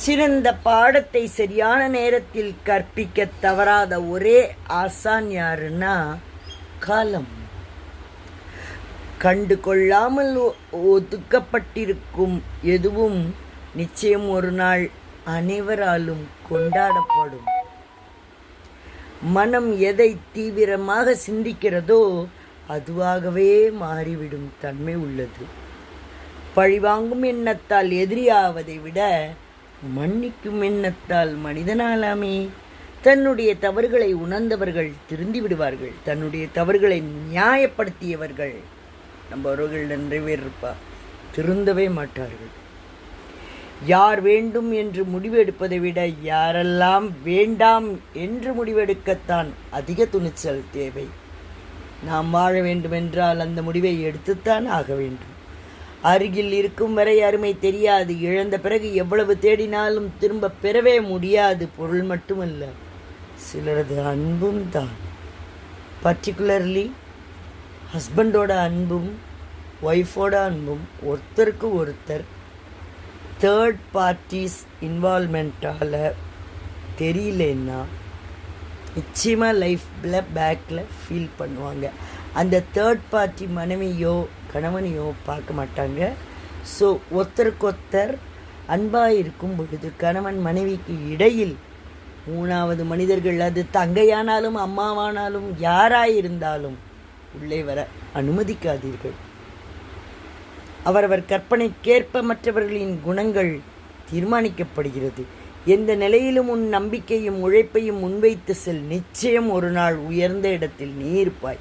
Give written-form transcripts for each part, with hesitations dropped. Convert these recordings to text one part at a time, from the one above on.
சிறந்த பாடத்தை சரியான நேரத்தில் கற்பிக்க தவறாத ஒரே ஆசான் யாருன்னா காலம். கண்டு கொள்ளாமல் ஒதுக்கப்பட்டிருக்கும் எதுவும் நிச்சயம் ஒரு நாள் அனைவராலும் கொண்டாடப்படும். மனம் எதை தீவிரமாக சிந்திக்கிறதோ அதுவாகவே மாறிவிடும் தன்மை உள்ளது. பழிவாங்கும் எண்ணத்தால் எதிரியாவதை விட மன்னிக்கும் எண்ணத்தால் மனிதனாலாமே. தன்னுடைய தவறுகளை உணர்ந்தவர்கள் திருந்தி விடுவார்கள். தன்னுடைய தவறுகளை நியாயப்படுத்தியவர்கள் நம்மவர்கள் நிறைவேறிருப்பார், திருந்தவே மாட்டார்கள். யார் வேண்டும் என்று முடிவெடுப்பதை விட யாரெல்லாம் வேண்டாம் என்று முடிவெடுக்கத்தான் அதிக துணிச்சல் தேவை. நாம் வாழ வேண்டுமென்றால் அந்த முடிவை எடுத்துத்தான் ஆக வேண்டும். அருகில் இருக்கும் வரை அருமை தெரியாது. இழந்த பிறகு எவ்வளவு தேடினாலும் திரும்ப பெறவே முடியாது. பொருள் மட்டுமல்ல, சிலரது அன்பும் தான். பர்டிகுலர்லி ஹஸ்பண்டோட அன்பும் ஒய்ஃபோட அன்பும் ஒருத்தருக்கு ஒருத்தர் தேர்ட் பார்ட்டிஸ் இன்வால்மெண்ட்டால் தெரியலன்னா நிச்சயமாக லைஃப்பில் பேக்கில் ஃபீல் பண்ணுவாங்க. அந்த தேர்ட் பார்ட்டி மனைவியோ கணவனையோ பார்க்க மாட்டாங்க. ஸோ ஒருத்தருக்கொத்தர் அன்பாக இருக்கும் பொழுது கணவன் மனைவிக்கு இடையில் மூணாவது மனிதர்கள், அது தங்கையானாலும் அம்மாவானாலும் யாராயிருந்தாலும் உள்ளே வர அனுமதிக்காதீர்கள். அவரவர் கற்பனைக்கேற்ப மற்றவர்களின் குணங்கள் தீர்மானிக்கப்படுகிறது. எந்த நிலையிலும் உன் நம்பிக்கையும் உழைப்பையும் முன்வைத்து செல். நிச்சயம் ஒரு நாள் உயர்ந்த இடத்தில் நீ இருப்பாய்.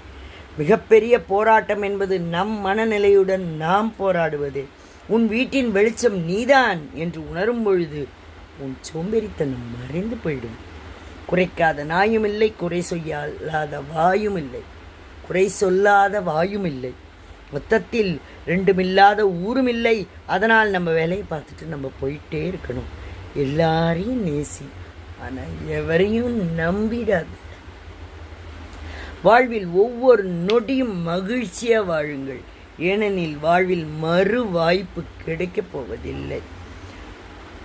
மிகப்பெரிய போராட்டம் என்பது நம் மனநிலையுடன் நாம் போராடுவது. உன் வீட்டின் வெளிச்சம் நீதான் என்று உணரும் பொழுது உன் சோம்பேறித்தனம் மறைந்து போயிடும். குறைக்காத நாயும் இல்லை, குறை சொல்லாத வாயும் இல்லை, குறை சொல்லாத வாயும் இல்லை. மொத்தத்தில் ரெண்டுமில்லாத ஊரும் இல்லை. அதனால் நம்ம வேலையை பார்த்துட்டு நம்ம போயிட்டே இருக்கணும். எல்லாரையும் நேசி, ஆனால் எவரையும் நம்பிடாது. வாழ்வில் ஒவ்வொரு நொடியும் மகிழ்ச்சியாக வாழுங்கள். ஏனெனில் வாழ்வில் மறு வாய்ப்பு கிடைக்கப் போவதில்லை.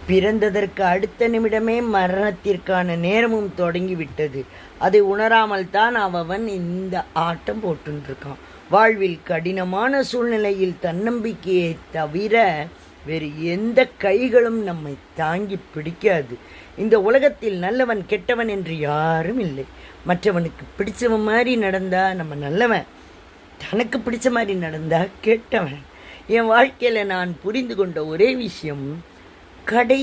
பிறந்ததற்கு அடுத்த நிமிடமே மரணத்திற்கான நேரமும் தொடங்கிவிட்டது. அதை உணராமல் தான் அவன் இந்த ஆட்டம் போட்டுருக்கான். வாழ்வில் கடினமான சூழ்நிலையில் தன்னம்பிக்கையை தவிர வேறு எந்த கைகளும் நம்மை தாங்கி பிடிக்காது. இந்த உலகத்தில் நல்லவன் கெட்டவன் என்று யாரும் இல்லை. மற்றவனுக்கு பிடிச்சவன் மாதிரி நடந்தா நம்ம நல்லவன், தனக்கு பிடிச்ச மாதிரி நடந்தா கெட்டவன். என் வாழ்க்கையில் நான் புரிந்து கொண்ட ஒரே விஷயம், கடை